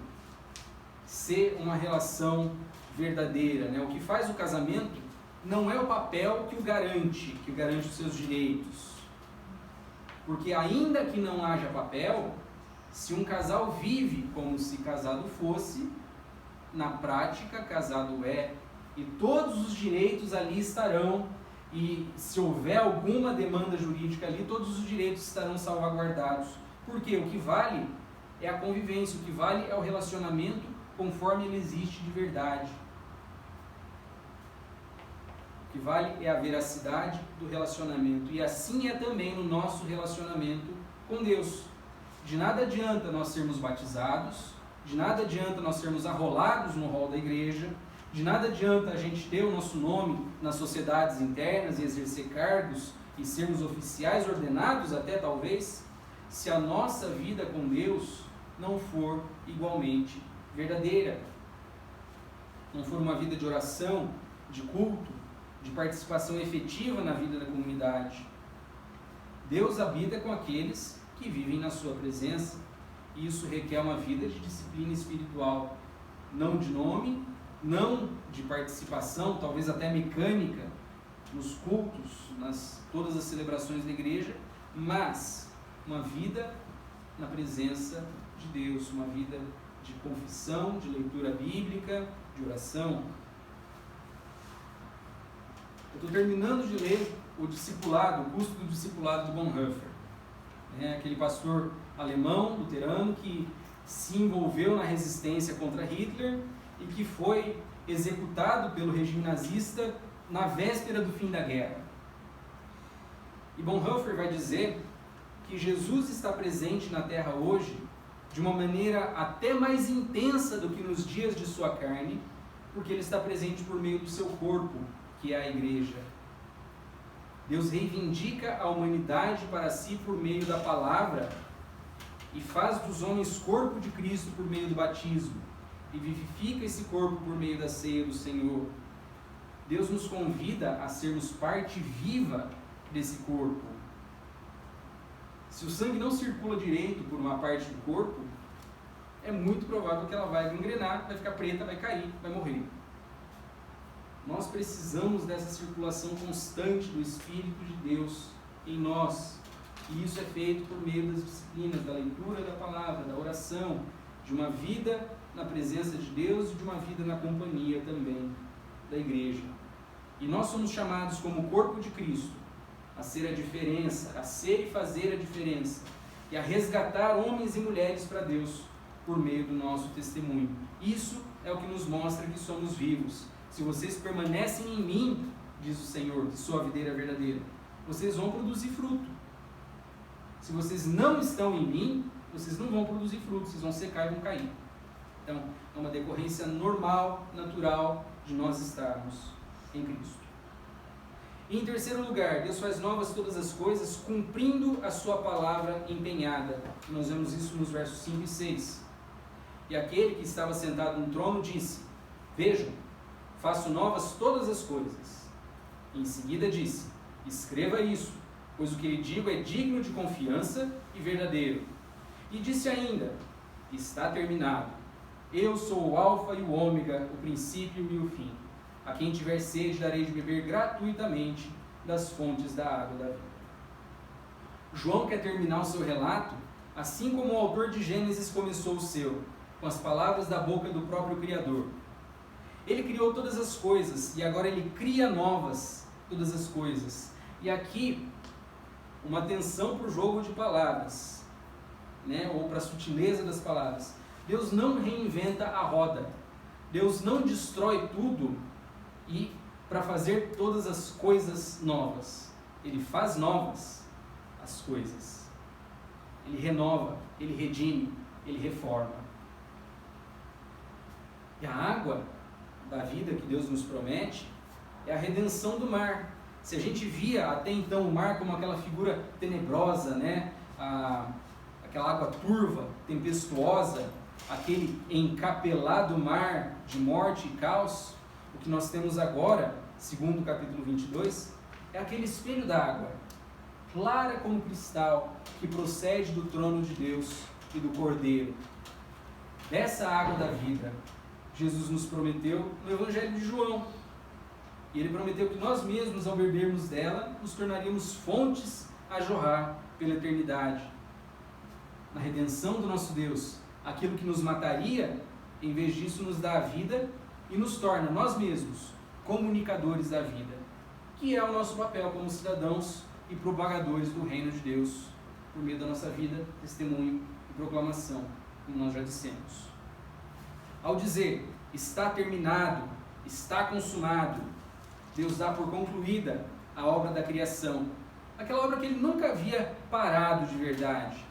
ser uma relação verdadeira, né? O que faz o casamento não é o papel que o garante os seus direitos. Porque ainda que não haja papel, se um casal vive como se casado fosse, na prática casado é, e todos os direitos ali estarão, e se houver alguma demanda jurídica ali, todos os direitos estarão salvaguardados. Porque o que vale é a convivência, o que vale é o relacionamento conforme ele existe de verdade. O que vale é a veracidade do relacionamento. E assim é também no nosso relacionamento com Deus. De nada adianta nós sermos batizados, de nada adianta nós sermos arrolados no hall da igreja, de nada adianta a gente ter o nosso nome nas sociedades internas e exercer cargos e sermos oficiais ordenados até talvez, se a nossa vida com Deus não for igualmente verdadeira. Não for uma vida de oração, de culto, de participação efetiva na vida da comunidade. Deus habita com aqueles que vivem na sua presença, e isso requer uma vida de disciplina espiritual, não de nome, não de participação, talvez até mecânica, nos cultos, todas as celebrações da igreja, mas uma vida na presença de Deus, uma vida de confissão, de leitura bíblica, de oração. Eu estou terminando de ler o Discipulado, o Custo do Discipulado de Bonhoeffer, aquele pastor alemão, luterano, que se envolveu na resistência contra Hitler e que foi executado pelo regime nazista na véspera do fim da guerra. E Bonhoeffer vai dizer que Jesus está presente na Terra hoje de uma maneira até mais intensa do que nos dias de sua carne, porque ele está presente por meio do seu corpo, que é a igreja. Deus reivindica a humanidade para si por meio da palavra e faz dos homens corpo de Cristo por meio do batismo e vivifica esse corpo por meio da ceia do Senhor. Deus nos convida a sermos parte viva desse corpo. Se o sangue não circula direito por uma parte do corpo, é muito provável que ela vai gangrenar, vai ficar preta, vai cair, vai morrer. Nós precisamos dessa circulação constante do Espírito de Deus em nós. E isso é feito por meio das disciplinas, da leitura da palavra, da oração, de uma vida na presença de Deus e de uma vida na companhia também da igreja. E nós somos chamados como corpo de Cristo a ser a diferença, a ser e fazer a diferença, e a resgatar homens e mulheres para Deus por meio do nosso testemunho. Isso é o que nos mostra que somos vivos. Se vocês permanecem em mim, diz o Senhor, que sua videira é verdadeira, vocês vão produzir fruto. Se vocês não estão em mim, vocês não vão produzir fruto, vocês vão secar e vão cair. Então, é uma decorrência normal, natural, de nós estarmos em Cristo. E em terceiro lugar, Deus faz novas todas as coisas, cumprindo a sua palavra empenhada. Nós vemos isso nos versos 5 e 6. E aquele que estava sentado no trono disse: vejam, faço novas todas as coisas. E em seguida disse: escreva isso, pois o que lhe digo é digno de confiança e verdadeiro. E disse ainda: está terminado. Eu sou o alfa e o ômega, o princípio e o fim. A quem tiver sede darei de beber gratuitamente das fontes da água da vida. João quer terminar o seu relato assim como o autor de Gênesis começou o seu, com as palavras da boca do próprio Criador. Ele criou todas as coisas e agora ele cria novas todas as coisas. E aqui, uma atenção para o jogo de palavras, ou para a sutileza das palavras. Deus não reinventa a roda. Deus não destrói tudo e para fazer todas as coisas novas. Ele faz novas as coisas. Ele renova, ele redime, ele reforma. E a água da vida que Deus nos promete é a redenção do mar. Se a gente via até então o mar como aquela figura tenebrosa, aquela água turva, tempestuosa, aquele encapelado mar de morte e caos, o que nós temos agora, segundo o capítulo 22, é aquele espelho d'água, clara como cristal, que procede do trono de Deus e do Cordeiro. Dessa água da vida, Jesus nos prometeu no Evangelho de João. E ele prometeu que nós mesmos, ao bebermos dela, nos tornaríamos fontes a jorrar pela eternidade. Na redenção do nosso Deus, aquilo que nos mataria, em vez disso, nos dá a vida e nos torna nós mesmos comunicadores da vida, que é o nosso papel como cidadãos e propagadores do reino de Deus, por meio da nossa vida, testemunho e proclamação, como nós já dissemos. Ao dizer, está terminado, está consumado, Deus dá por concluída a obra da criação, aquela obra que Ele nunca havia parado de verdade,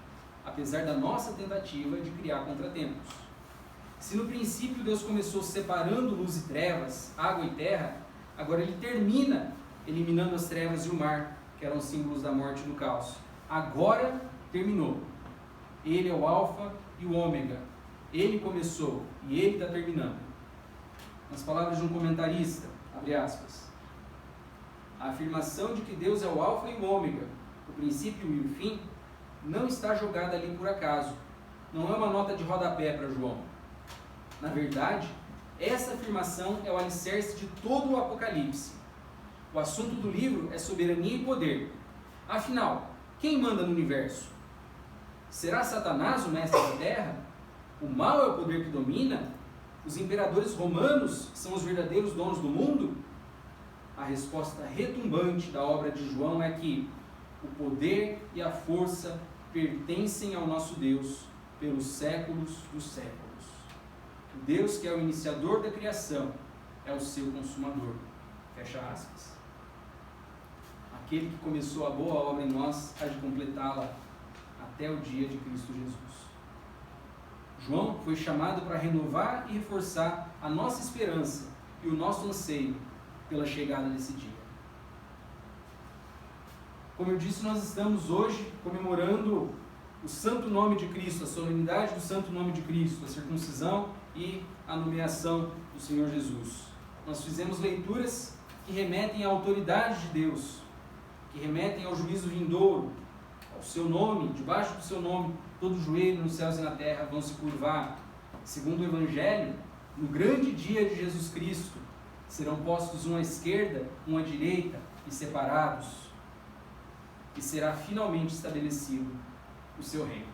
apesar da nossa tentativa de criar contratempos. Se no princípio Deus começou separando luz e trevas, água e terra, agora Ele termina eliminando as trevas e o mar, que eram símbolos da morte e do caos. Agora terminou. Ele é o alfa e o ômega. Ele começou e Ele está terminando. Nas palavras de um comentarista, abre aspas, a afirmação de que Deus é o alfa e o ômega, o princípio e o fim, não está jogada ali por acaso. Não é uma nota de rodapé para João. Na verdade, essa afirmação é o alicerce de todo o Apocalipse. O assunto do livro é soberania e poder. Afinal, quem manda no universo? Será Satanás o mestre da terra? O mal é o poder que domina? Os imperadores romanos são os verdadeiros donos do mundo? A resposta retumbante da obra de João é que o poder e a força pertencem ao nosso Deus pelos séculos dos séculos. O Deus que é o iniciador da criação é o seu consumador. Fecha aspas. Aquele que começou a boa obra em nós há de completá-la até o dia de Cristo Jesus. João foi chamado para renovar e reforçar a nossa esperança e o nosso anseio pela chegada desse dia. Como eu disse, nós estamos hoje comemorando o santo nome de Cristo, a solenidade do santo nome de Cristo, a circuncisão e a nomeação do Senhor Jesus. Nós fizemos leituras que remetem à autoridade de Deus, que remetem ao juízo vindouro, ao seu nome, debaixo do seu nome, todo joelho nos céus e na terra vão se curvar. Segundo o Evangelho, no grande dia de Jesus Cristo, serão postos um à esquerda, um à direita e separados, e será finalmente estabelecido o seu reino.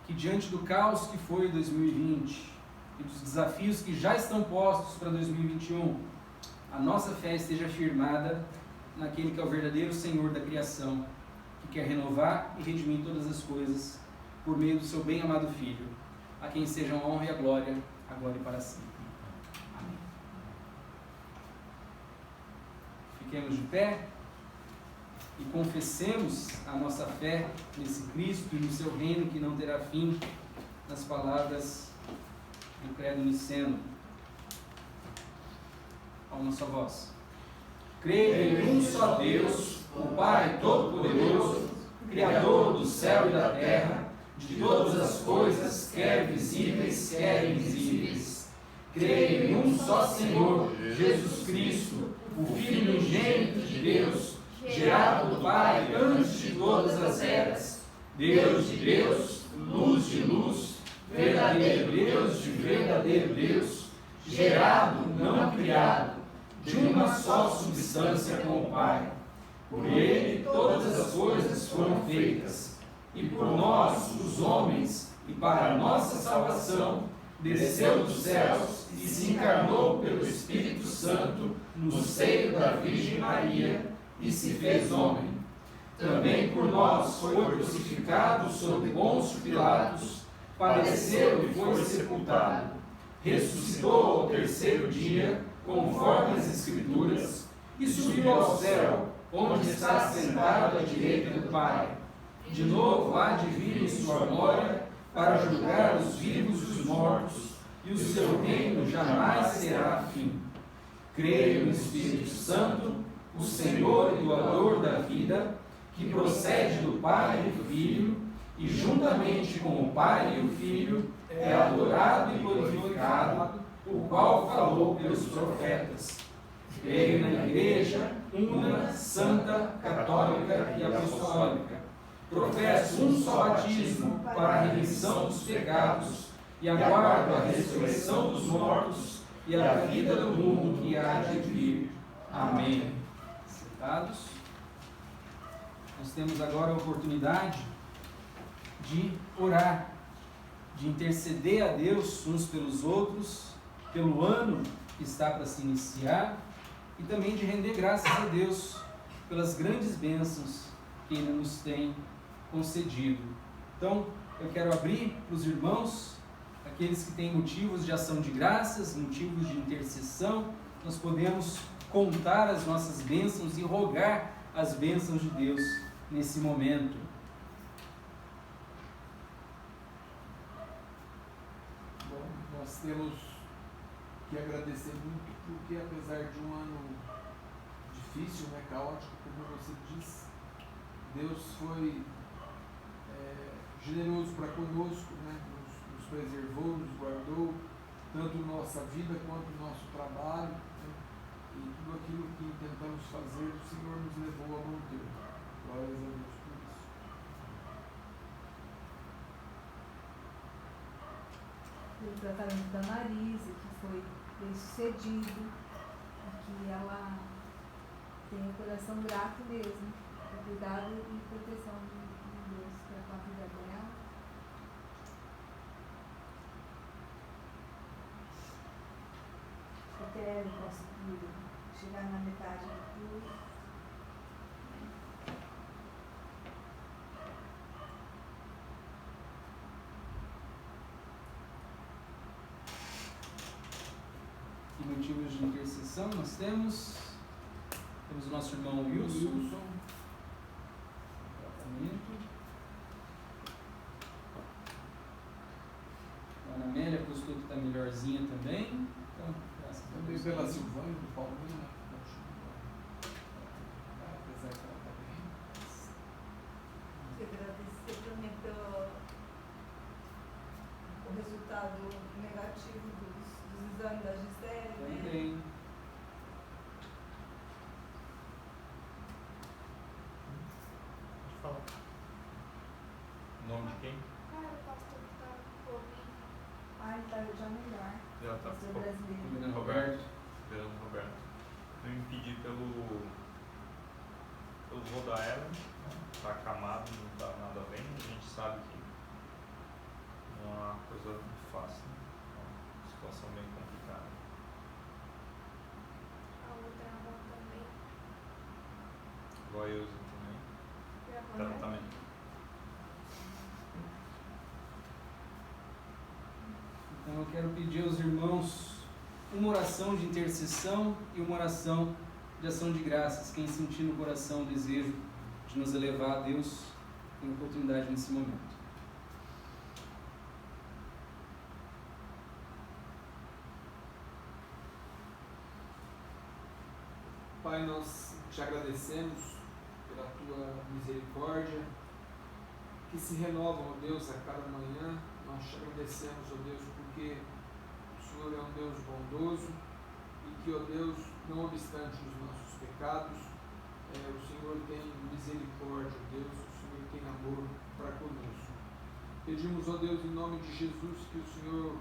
Que diante do caos que foi 2020 e dos desafios que já estão postos para 2021, a nossa fé esteja firmada naquele que é o verdadeiro Senhor da criação, que quer renovar e redimir todas as coisas por meio do seu bem-amado Filho, a quem sejam a honra e a glória, agora e para sempre. Amém. Fiquemos de pé e confessemos a nossa fé nesse Cristo e no seu reino que não terá fim, nas palavras do Credo Niceno. A uma só voz. Creio em um só Deus, o Pai Todo-Poderoso, Criador do céu e da terra, de todas as coisas, quer visíveis, quer invisíveis. Creio em um só Senhor, Jesus Cristo, o Filho unigênito de Deus, gerado do Pai antes de todas as eras, Deus de Deus, luz de luz, verdadeiro Deus de verdadeiro Deus, gerado, não criado, de uma só substância com o Pai. Por Ele todas as coisas foram feitas, e por nós, os homens, e para a nossa salvação, desceu dos céus e se encarnou pelo Espírito Santo no seio da Virgem Maria e se fez homem. Também por nós foi crucificado sob Pôncio Pilatos, padeceu e foi sepultado. Ressuscitou ao terceiro dia, conforme as Escrituras, e subiu ao céu, onde está sentado à direita do Pai. De novo há de vir em sua glória, para julgar os vivos e os mortos, e o seu reino jamais será fim. Creio no Espírito Santo, o Senhor e doador da vida, que procede do Pai e do Filho, e juntamente com o Pai e o Filho, é adorado e glorificado, o qual falou pelos profetas. Creio na Igreja, una, santa, católica e apostólica. Professo um só batismo para a remissão dos pecados e aguardo a ressurreição dos mortos e a vida do mundo que há de vir. Amém. Sentados. Nós temos agora a oportunidade de orar, de interceder a Deus uns pelos outros, pelo ano que está para se iniciar, e também de render graças a Deus pelas grandes bênçãos que Ele nos tem concedido. Então, eu quero abrir para os irmãos, aqueles que têm motivos de ação de graças, motivos de intercessão, nós podemos contar as nossas bênçãos e rogar as bênçãos de Deus nesse momento. Bom, nós temos que agradecer muito porque apesar de um ano difícil, né, caótico, como você disse, Deus foi generoso para conosco, né, nos preservou, nos guardou, tanto nossa vida quanto o nosso trabalho, né, e tudo aquilo que tentamos fazer, o Senhor nos levou a bom termo. Glórias a Deus por isso. O tratamento da Marisa, que foi bem sucedido, e que ela tem o coração grato mesmo, o cuidado e proteção de Deus para a vida dela. Até ele conseguir chegar na metade do curso. Que motivos de intercessão nós temos? Temos o nosso irmão Wilson. Tratamento. A Ana Amélia postou que está melhorzinha também. Então, graças a Também Deus. pela Silvânia, do Paulinho, né, que continua, apesar que ela está bem. Agradecer também pelo o resultado negativo dos exames da Gisele, né? Também. Fala. O nome de quem? Ah, ele tá já melhor. Já tá. Pastor brasileiro. Fernando Roberto. Fernando Roberto. Eu me pedi pelo vô da Ellen, tá acamado, não tá nada bem, a gente sabe que não é uma coisa muito fácil, né? É uma situação bem complicada. A outra avó também. Igual a Eusa também. Tratamento. Então eu quero pedir aos irmãos uma oração de intercessão e uma oração de ação de graças. Quem sentir no coração o desejo de nos elevar a Deus, tem oportunidade nesse momento. Pai, nós te agradecemos pela tua misericórdia, que se renovam, ó Deus, a cada manhã. Nós te agradecemos, ó Deus, porque o Senhor é um Deus bondoso e que, ó Deus, não obstante os nossos pecados, o Senhor tem misericórdia, ó Deus, o Senhor tem amor para conosco. Pedimos, ó Deus, em nome de Jesus, que o Senhor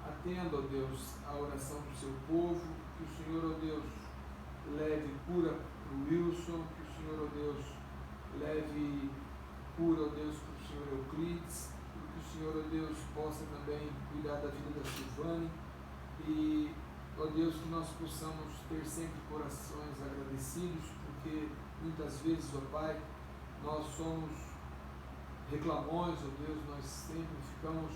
atenda, ó Deus, a oração do seu povo, que o Senhor, ó Deus, leve cura para o Wilson, que o Senhor, ó Deus, leve cura, ó Deus, para o Senhor Euclides, e que o Senhor, ó Deus, possa também cuidar da vida da Silvane, e, ó Deus, que nós possamos ter sempre corações agradecidos, porque muitas vezes, ó Pai, nós somos reclamões, ó Deus, nós sempre ficamos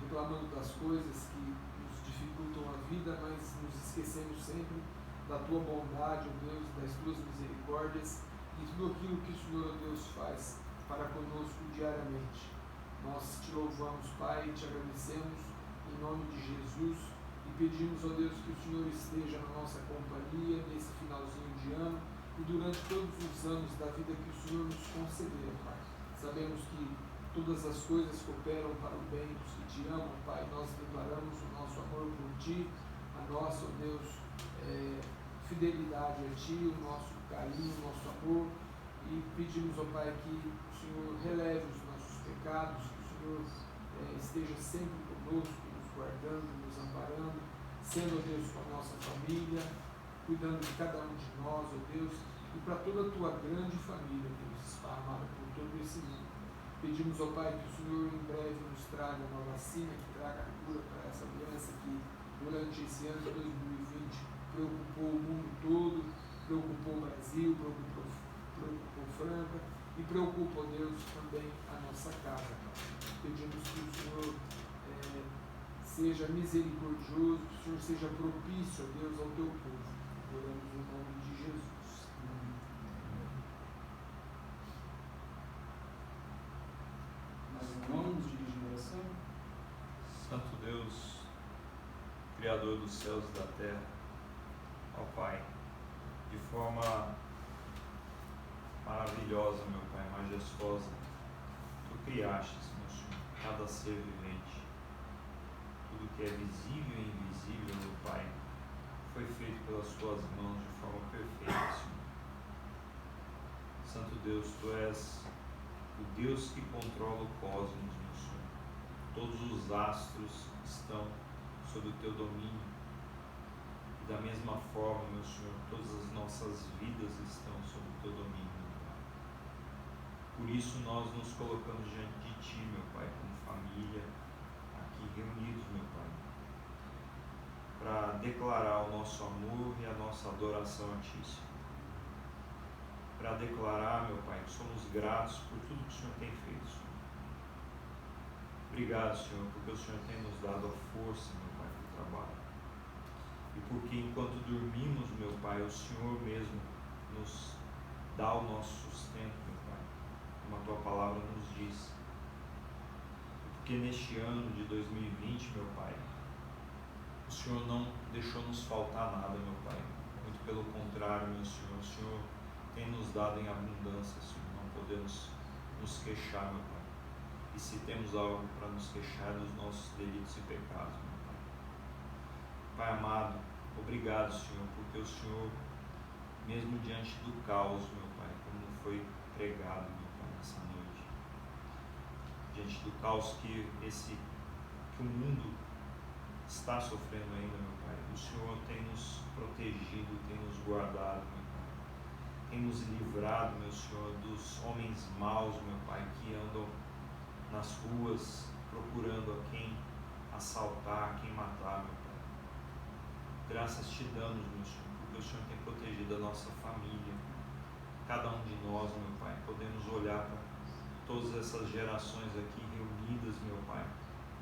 reclamando das coisas que nos dificultam a vida, mas nos esquecemos sempre da Tua bondade, ó Deus, das Tuas misericórdias e tudo aquilo que o Senhor, ó Deus, faz para conosco diariamente. Nós te louvamos, Pai, e te agradecemos em nome de Jesus e pedimos, ó Deus, que o Senhor esteja na nossa companhia nesse finalzinho de ano e durante todos os anos da vida que o Senhor nos concedeu, Pai. Sabemos que todas as coisas cooperam para o bem dos que te amam, Pai. Nós declaramos o nosso amor por Ti, a nossa, ó Deus, fidelidade a Ti, o nosso carinho, o nosso amor, e pedimos, ó Pai, que o Senhor releve os nossos pecados, que o Senhor esteja sempre conosco, nos guardando, nos amparando, sendo, ó Deus, com a nossa família, cuidando de cada um de nós, ó Deus, e para toda a Tua grande família, Deus, esparramada por todo esse mundo. Pedimos, ó Pai, que o Senhor em breve nos traga uma vacina, que traga a cura para essa doença que durante esse ano de 2020 preocupou o mundo todo, preocupou o Brasil, preocupou Franca e preocupa, ó Deus, também a nossa casa. Pedimos que o Senhor seja misericordioso, que o Senhor seja propício, ó Deus, ao teu povo. Oramos no nome de Jesus. Mais um nome nos dirige em oração. Santo Deus, Criador dos céus e da terra, ó Pai, de forma maravilhosa, meu Pai, majestosa, Tu criastes, meu Senhor, cada ser vivente. Tudo que é visível e invisível, meu Pai, foi feito pelas Tuas mãos de forma perfeita, Senhor. Santo Deus, Tu és o Deus que controla o cosmos, meu Senhor. Todos os astros estão sob o Teu domínio. E da mesma forma, meu Senhor, todas as nossas vidas estão sob o Teu domínio, meu Pai. Por isso nós nos colocamos diante de Ti, meu Pai, como família, aqui reunidos, meu Pai, para declarar o nosso amor e a nossa adoração a Ti, Senhor. Para declarar, meu Pai, que somos gratos por tudo que o Senhor tem feito, Senhor. Obrigado, Senhor, porque o Senhor tem nos dado a força, meu Pai, para o trabalho. E porque enquanto dormimos, meu Pai, o Senhor mesmo nos dá o nosso sustento, meu Pai, como a Tua palavra nos diz. E porque neste ano de 2020, meu Pai, o Senhor não deixou nos faltar nada, meu Pai. Muito pelo contrário, meu Senhor, o Senhor tem nos dado em abundância, Senhor. Não podemos nos queixar, meu Pai. E se temos algo para nos queixar, dos nossos delitos e pecados, meu Pai. Pai amado, obrigado, Senhor, porque o Senhor, mesmo diante do caos, meu Pai, como foi pregado, meu Pai, nessa noite, diante do caos que o mundo está sofrendo ainda, meu Pai, o Senhor tem nos protegido, tem nos guardado, meu Pai, tem nos livrado, meu Senhor, dos homens maus, meu Pai, que andam nas ruas procurando a quem assaltar, a quem matar, meu Pai. Graças te damos, meu Senhor, porque o Senhor tem protegido a nossa família, cada um de nós, meu Pai. Podemos olhar para todas essas gerações aqui reunidas, meu Pai,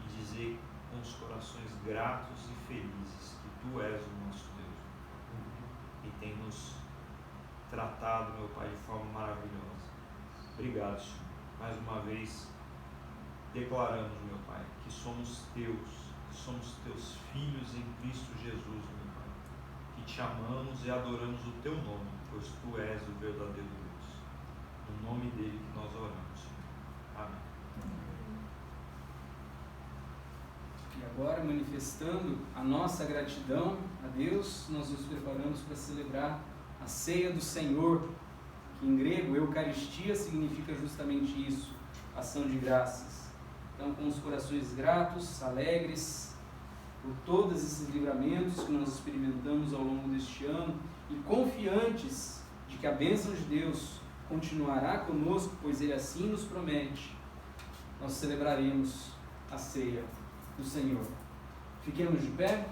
e dizer com os corações gratos e felizes que Tu és o nosso Deus, e tem nos tratado, meu Pai, de forma maravilhosa. Obrigado, Senhor. Mais uma vez, declaramos, meu Pai, que somos Teus, que somos Teus filhos em Cristo Jesus, meu Pai, que Te amamos e adoramos o Teu nome, pois Tu és o verdadeiro Deus. No nome dEle que nós oramos, Senhor. Amém. E agora, manifestando a nossa gratidão a Deus, nós nos preparamos para celebrar a ceia do Senhor, que em grego, Eucaristia, significa justamente isso, ação de graças. Então, com os corações gratos, alegres, por todos esses livramentos que nós experimentamos ao longo deste ano, e confiantes de que a bênção de Deus continuará conosco, pois Ele assim nos promete, nós celebraremos a ceia do Senhor. Fiquemos de pé.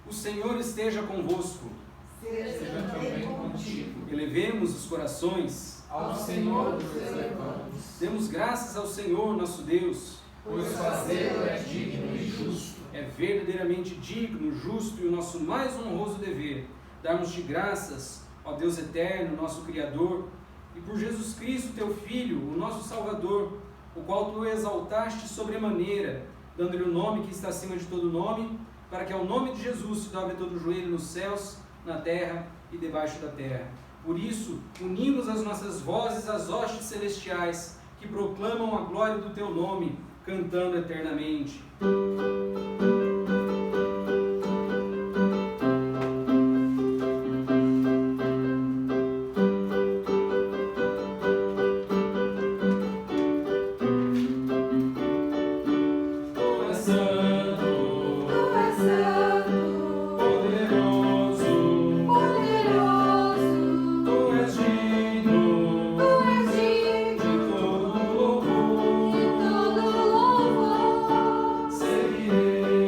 O Senhor esteja convosco. Seja também contigo. Elevemos os corações. Ao Senhor nos elevamos, Demos graças ao Senhor nosso Deus, pois fazê-lo é digno e justo. É verdadeiramente digno, justo e o nosso mais honroso dever darmos-te graças, ó Deus eterno, nosso Criador, e por Jesus Cristo, teu Filho, o nosso Salvador, o qual tu exaltaste sobremaneira, dando-lhe o nome que está acima de todo nome, para que ao nome de Jesus se dobre todo o joelho nos céus, na terra e debaixo da terra. Por isso, unimos as nossas vozes às hostes celestiais, que proclamam a glória do teu nome, cantando eternamente. Seguirei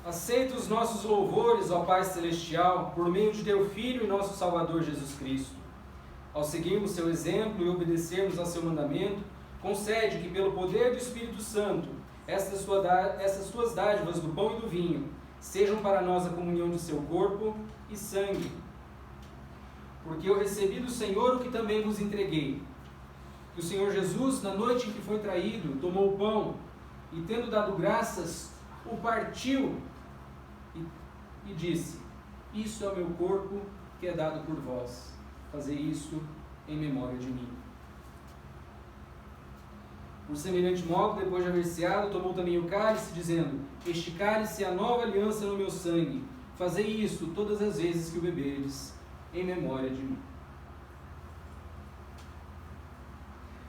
Aceita os nossos louvores, ó Pai Celestial, por meio de Teu Filho e nosso Salvador Jesus Cristo. Ao seguirmos Seu exemplo e obedecermos ao Seu mandamento, concede que, pelo poder do Espírito Santo, essas Tuas dádivas do pão e do vinho sejam para nós a comunhão de Seu corpo e sangue. Porque eu recebi do Senhor o que também vos entreguei. Que o Senhor Jesus, na noite em que foi traído, tomou o pão e, tendo dado graças, o partiu e disse: isso é o meu corpo que é dado por vós. Fazei isso em memória de mim. Por semelhante modo, depois de haver ceado, tomou também o cálice, dizendo: este cálice é a nova aliança no meu sangue. Fazei isso todas as vezes que o beberdes, em memória de mim.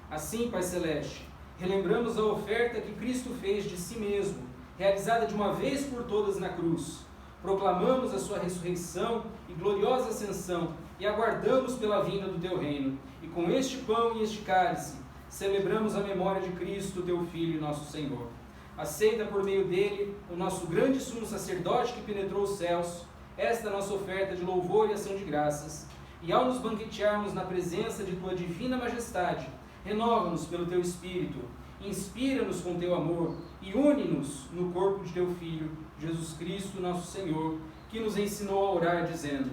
Assim, Pai Celeste, relembramos a oferta que Cristo fez de si mesmo, realizada de uma vez por todas na cruz. Proclamamos a sua ressurreição e gloriosa ascensão e aguardamos pela vinda do teu reino. E com este pão e este cálice, celebramos a memória de Cristo, teu Filho e nosso Senhor. Aceita por meio dele, o nosso grande sumo sacerdote que penetrou os céus, esta nossa oferta de louvor e ação de graças. E ao nos banquetearmos na presença de tua divina majestade, renova-nos pelo teu Espírito, inspira-nos com teu amor e une-nos no corpo de teu Filho, Jesus Cristo, nosso Senhor, que nos ensinou a orar, dizendo: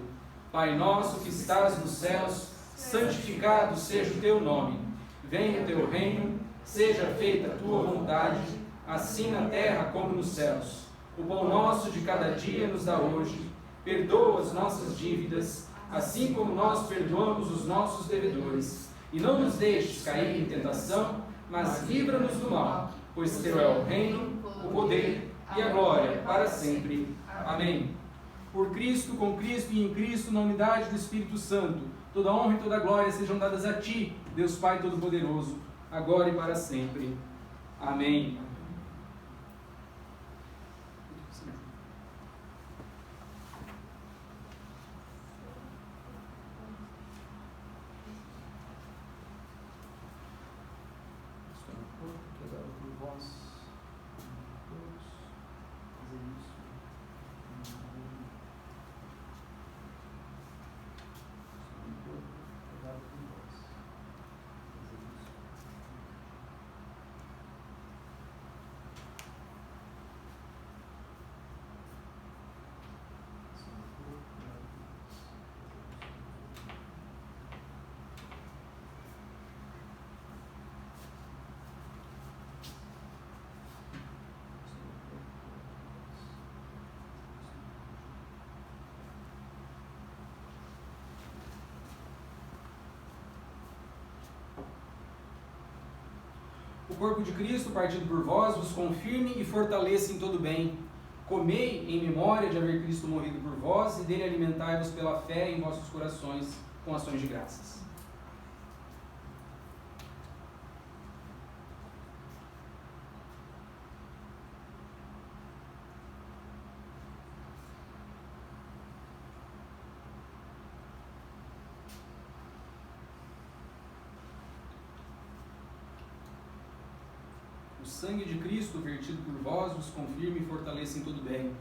Pai nosso que estás nos céus, santificado seja o teu nome. Venha o teu reino, seja feita a tua vontade, assim na terra como nos céus. O pão nosso de cada dia nos dá hoje. Perdoa as nossas dívidas, assim como nós perdoamos os nossos devedores. E não nos deixes cair em tentação, mas livra-nos do mal, pois teu é o reino, o poder e a glória para sempre. Amém. Por Cristo, com Cristo e em Cristo, na unidade do Espírito Santo, toda honra e toda glória sejam dadas a Ti, Deus Pai Todo-Poderoso, agora e para sempre. Amém. O corpo de Cristo, partido por vós, vos confirme e fortaleça em todo bem. Comei em memória de haver Cristo morrido por vós, e dele alimentai-vos pela fé em vossos corações, com ações de graças. O sangue de Cristo, vertido por vós, vos confirme e fortaleça em todo bem.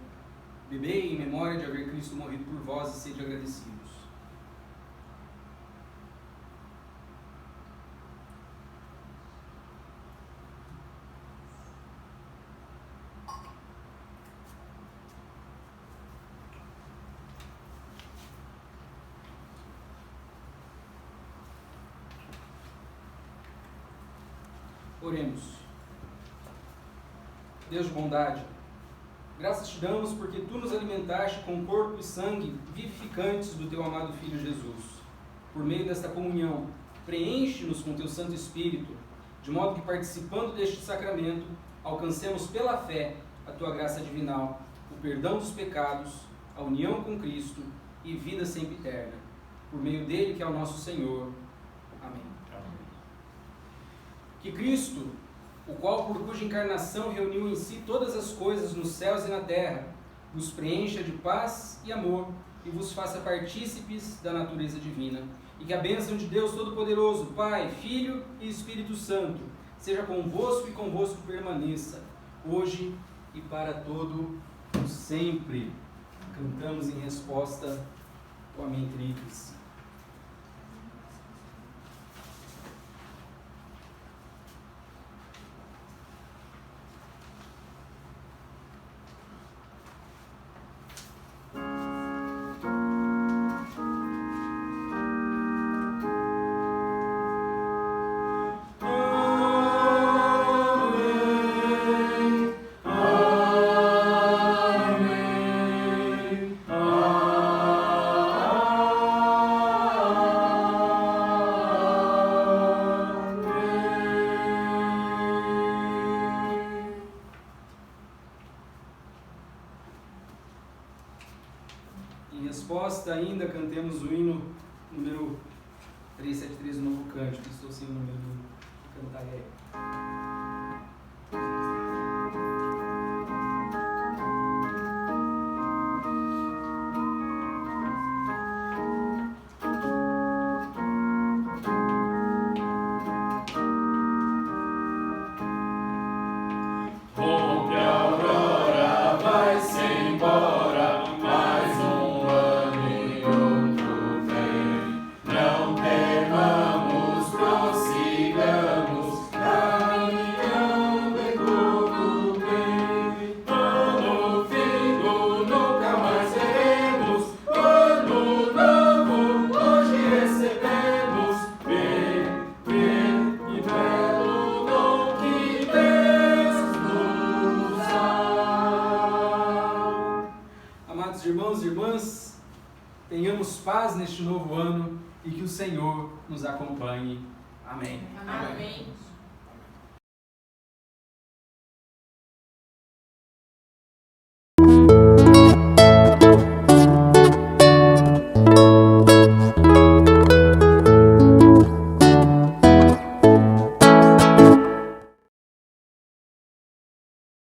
Bebei em memória de haver Cristo morrido por vós e sede agradecidos. Oremos. Deus de bondade, graças te damos porque tu nos alimentaste com corpo e sangue vivificantes do teu amado Filho Jesus. Por meio desta comunhão, preenche-nos com teu Santo Espírito, de modo que, participando deste sacramento, alcancemos pela fé a tua graça divinal, o perdão dos pecados, a união com Cristo e vida sempre eterna. Por meio dele, que é o nosso Senhor. Amém. Que Cristo, o qual por cuja encarnação reuniu em si todas as coisas nos céus e na terra, vos preencha de paz e amor e vos faça partícipes da natureza divina. E que a bênção de Deus Todo-Poderoso, Pai, Filho e Espírito Santo, seja convosco e convosco permaneça, hoje e para todo como sempre, cantamos em resposta ao Amém Tríplice. Em resposta ainda, cantemos o hino número 373 do Novo Cântico. Estou sem o número do cantaré. Rompe a aurora, vai-se embora, mais um ano e outro vem. Não temamos, prossigamos, caminhando em todo bem. Ano findo, nunca mais veremos, ano novo, hoje recebemos. Bem e belo dom que Deus nos dá. Amados irmãos e irmãs, tenhamos paz neste novo ano e que o Senhor nos acompanhe. Amém. Amém.